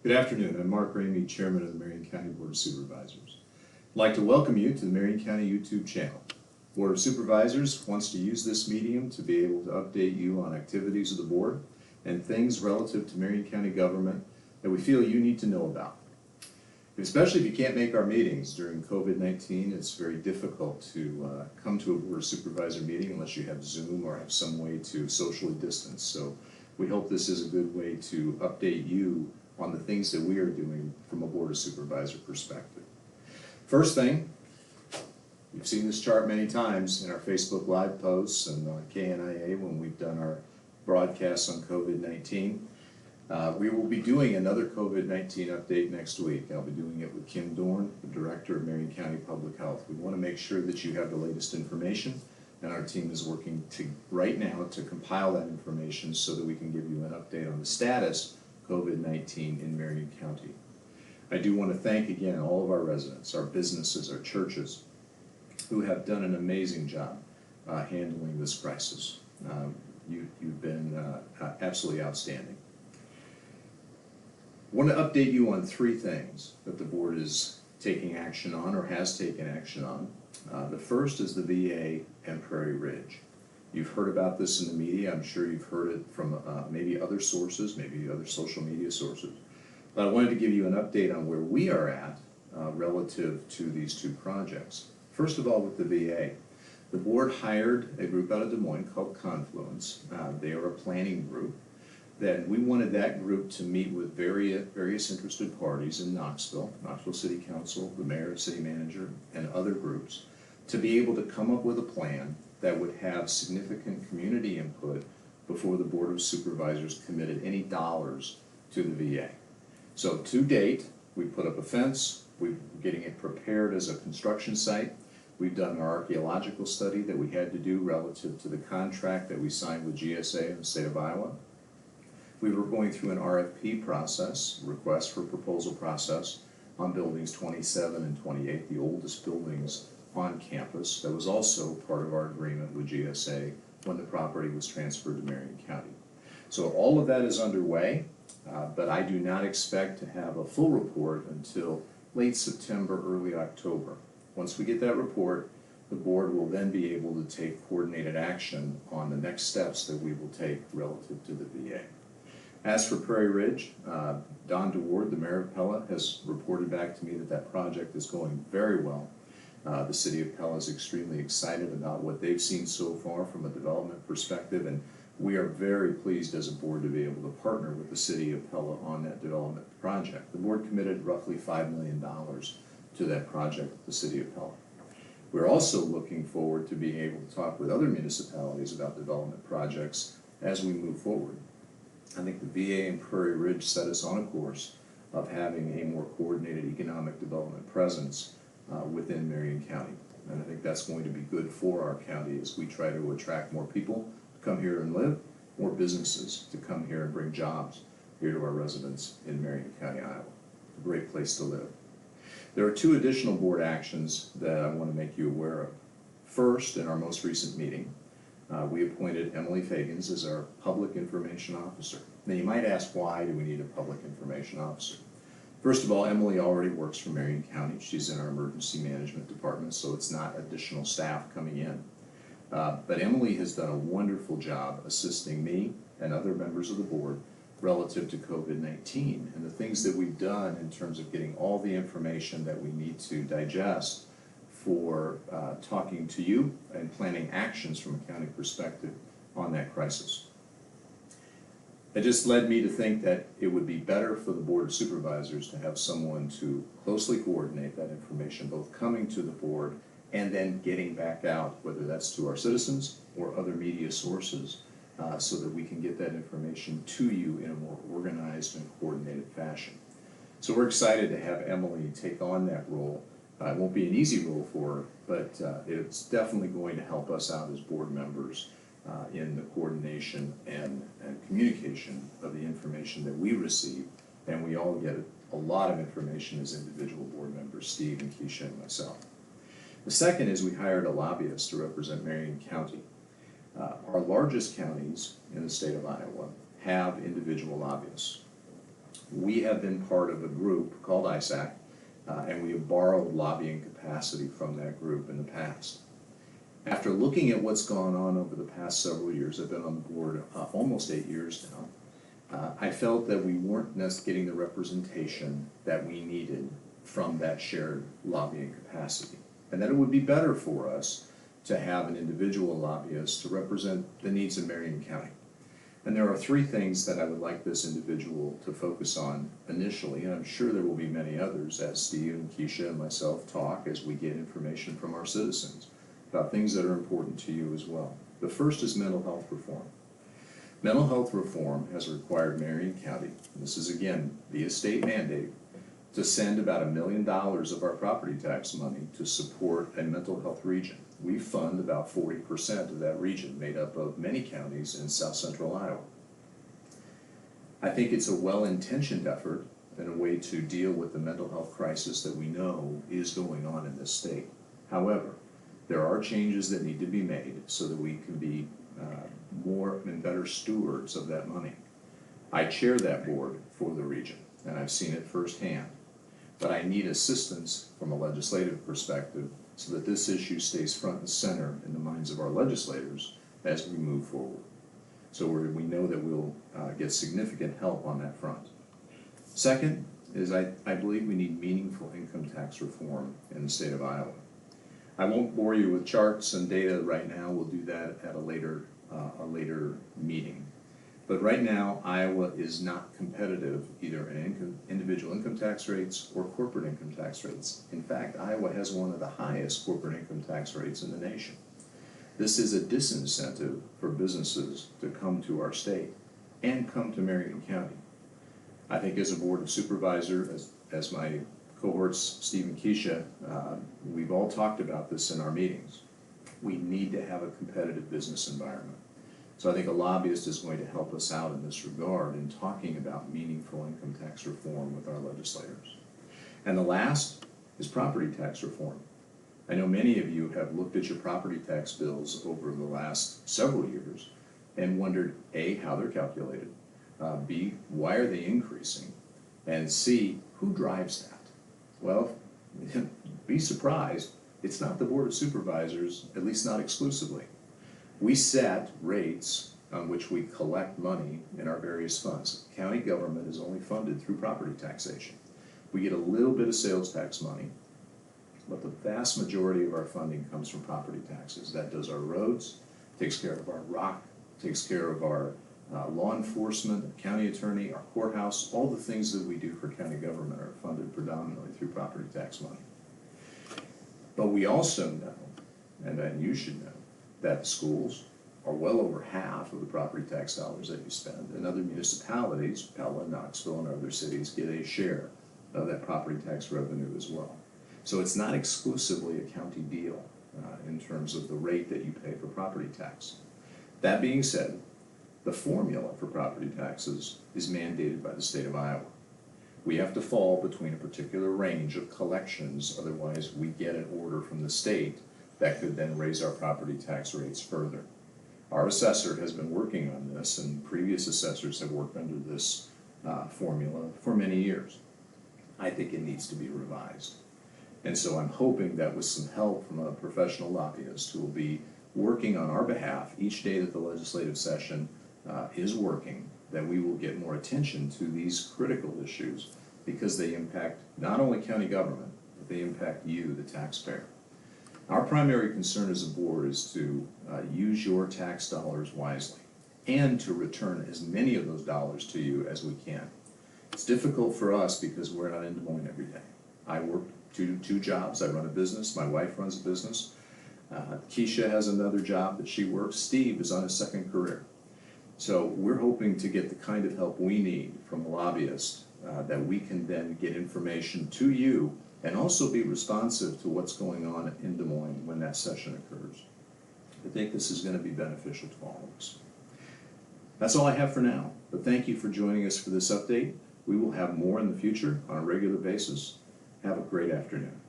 Good afternoon. I'm Mark Raymie, Chairman of the Marion County Board of Supervisors. I'd like to welcome you to the Marion County YouTube channel. Board of Supervisors wants to use this medium to be able to update you on activities of the board and things relative to Marion County government that we feel you need to know about. Especially if you can't make our meetings during COVID-19, it's very difficult to come to a Board of Supervisor meeting unless you have Zoom or have some way to socially distance. So we hope this is a good way to update you on the things that we are doing from a Board of Supervisor perspective. First thing, you've seen this chart many times in our Facebook Live posts and on KNIA when we've done our broadcasts on COVID-19. We will be doing another COVID-19 update next week. I'll be doing it with Kim Dorn, the Director of Marion County Public Health. We want to make sure that you have the latest information, and our team is working right now to compile that information so that we can give you an update on the status COVID-19 in Marion County. I do want to thank again all of our residents, our businesses, our churches, who have done an amazing job handling this crisis. You've been absolutely outstanding. I want to update you on three things that the board is taking action on or has taken action on. The first is the VA and Prairie Ridge. You've heard about this in the media. I'm sure you've heard it from maybe other sources, maybe other social media sources. But I wanted to give you an update on where we are at relative to these two projects. First of all, with the VA, the board hired a group out of Des Moines called Confluence. They are a planning group. Then we wanted that group to meet with various interested parties in Knoxville City Council, the mayor, city manager, and other groups, to be able to come up with a plan that would have significant community input before the Board of Supervisors committed any dollars to the VA. So to date, we put up a fence, we're getting it prepared as a construction site. We've done our archaeological study that we had to do relative to the contract that we signed with GSA in the state of Iowa. We were going through an RFP process, request for proposal process, on buildings 27 and 28, the oldest buildings on campus. That was also part of our agreement with GSA when the property was transferred to Marion County. So all of that is underway, but I do not expect to have a full report until late September, early October. Once we get that report, the board will then be able to take coordinated action on the next steps that we will take relative to the VA. As for Prairie Ridge, Don DeWard, the mayor of Pella, has reported back to me that that project is going very well. The city of Pella is extremely excited about what they've seen so far from a development perspective, and we are very pleased as a board to be able to partner with the city of Pella on that development project. The board committed roughly $5 million to that project with the city of Pella. We're also looking forward to being able to talk with other municipalities about development projects as we move forward. I think the VA and Prairie Ridge set us on a course of having a more coordinated economic development presence within Marion County. And I think that's going to be good for our county as we try to attract more people to come here and live, more businesses to come here and bring jobs here to our residents in Marion County, Iowa. A great place to live. There are two additional board actions that I want to make you aware of. First, in our most recent meeting, we appointed Emily Fagans as our Public Information Officer. Now you might ask, why do we need a Public Information Officer? First of all, Emily already works for Marion County. She's in our emergency management department, so it's not additional staff coming in. But Emily has done a wonderful job assisting me and other members of the board relative to COVID-19 and the things that we've done in terms of getting all the information that we need to digest for talking to you and planning actions from a county perspective on that crisis. It just led me to think that it would be better for the Board of Supervisors to have someone to closely coordinate that information, both coming to the board and then getting back out, whether that's to our citizens or other media sources, so that we can get that information to you in a more organized and coordinated fashion. So we're excited to have Emily take on that role. It won't be an easy role for her, but it's definitely going to help us out as board members in the coordination and communication of the information that we receive, and we all get a lot of information as individual board members, Steve and Keisha and myself. The second is we hired a lobbyist to represent Marion County. Our largest counties in the state of Iowa have individual lobbyists. we have been part of a group called ISAC, and we have borrowed lobbying capacity from that group in the past. After looking at what's gone on over the past several years, I've been on the board almost 8 years now, I felt that we weren't getting the representation that we needed from that shared lobbying capacity, and that it would be better for us to have an individual lobbyist to represent the needs of Marion County. And there are 3 things that I would like this individual to focus on initially, and I'm sure there will be many others as Steve and Keisha and myself talk as we get information from our citizens about things that are important to you as well. The first is mental health reform. Mental health reform has required Marion County, and this is again via state mandate, to send about $1 million of our property tax money to support a mental health region. We fund about 40% of that region, made up of many counties in south central Iowa. I think it's a well-intentioned effort and a way to deal with the mental health crisis that we know is going on in this state. However, there are changes that need to be made so that we can be more and better stewards of that money. I chair that board for the region, and I've seen it firsthand. But I need assistance from a legislative perspective so that this issue stays front and center in the minds of our legislators as we move forward. So we know that we'll get significant help on that front. Second is I believe we need meaningful income tax reform in the state of Iowa. I won't bore you with charts and data right now. We'll do that at a later meeting. But right now, Iowa is not competitive either in individual income tax rates or corporate income tax rates. In fact, Iowa has one of the highest corporate income tax rates in the nation. This is a disincentive for businesses to come to our state and come to Marion County. I think as a board of supervisors, as my cohorts, Steve and Keisha, we've all talked about this in our meetings. We need to have a competitive business environment. So I think a lobbyist is going to help us out in this regard in talking about meaningful income tax reform with our legislators. And the last is property tax reform. I know many of you have looked at your property tax bills over the last several years and wondered, A, how they're calculated, B, why are they increasing, and C, who drives that? Well, be surprised, it's not the Board of Supervisors, at least not exclusively. We set rates on which we collect money in our various funds. County government is only funded through property taxation. We get a little bit of sales tax money, but the vast majority of our funding comes from property taxes. That does our roads, takes care of our rock, takes care of our law enforcement, county attorney, our courthouse. All the things that we do for county government are funded predominantly through property tax money. But we also know, and you should know, that schools are well over half of the property tax dollars that you spend, and other municipalities, Pella, Knoxville, and other cities, get a share of that property tax revenue as well. So it's not exclusively a county deal in terms of the rate that you pay for property tax. That being said, the formula for property taxes is mandated by the state of Iowa. We have to fall between a particular range of collections, otherwise we get an order from the state that could then raise our property tax rates further. Our assessor has been working on this, and previous assessors have worked under this formula for many years. I think it needs to be revised. And so I'm hoping that with some help from a professional lobbyist who will be working on our behalf each day that the legislative session is working, that we will get more attention to these critical issues because they impact not only county government, but they impact you, the taxpayer. Our primary concern as a board is to use your tax dollars wisely and to return as many of those dollars to you as we can. It's difficult for us because we're not in Des Moines every day. I work two jobs. I run a business. My wife runs a business. Keisha has another job that she works. Steve is on his second career. So we're hoping to get the kind of help we need from a lobbyist that we can then get information to you and also be responsive to what's going on in Des Moines when that session occurs. I think this is going to be beneficial to all of us. That's all I have for now, but thank you for joining us for this update. We will have more in the future on a regular basis. Have a great afternoon.